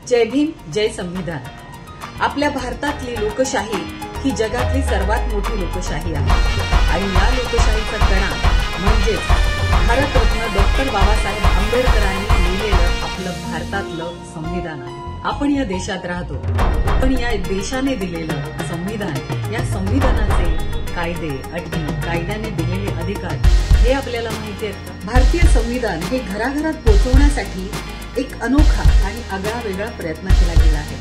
जय भीम, जय संविधान। आपल्या भारतातली लोकशाही ही जगातली सर्वात मोठी लोकशाही आहे आणि या लोकशाहीचा कणा म्हणजेच भारतरत्न डॉक्टर बाबासाहेब आंबेडकरांनी लिहिलेलं आपलं भारतातलं संविधान आहे। आपण या देशात राहतो, पण या देशाने दिलेलं संविधान, या संविधानाचे कायदे, अटी, कायद्याने दिलेले अधिकार हे आपल्याला माहिती आहेत का? भारतीय संविधान हे घराघरात पोहोचवण्यासाठी एक अनोखा आणि आगळा वेगळा प्रयत्न केला गेला आहे।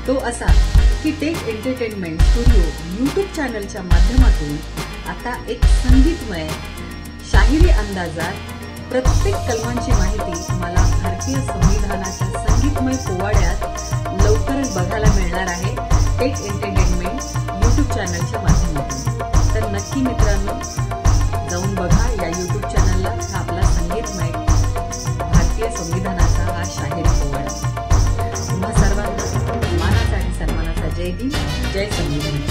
तो असा की टेक एंटरटेनमेंट स्टुडिओ YouTube चॅनलच्या माध्यमातून आता एक संगीतमय शाहिरी अंदाजात प्रत्येक कलमांची माहिती तुम्हाला भारतीय संविधानाच्या संगीतमय पोवाड्यात लवकरच बघायला मिळणार आहे टेक एंटरटेनमेंट YouTube चॅनलच्या माध्यमातून। तर नक्की मित्रांनो जाऊन बघा या YouTube चॅनलला। हा आपला संगीतमय भारतीय संविधानाचा हा शाहिरी पोवाडा। तुम्हा सर्वांना मानाचा आणि सन्मानाचा जय भीम, जय संविधान।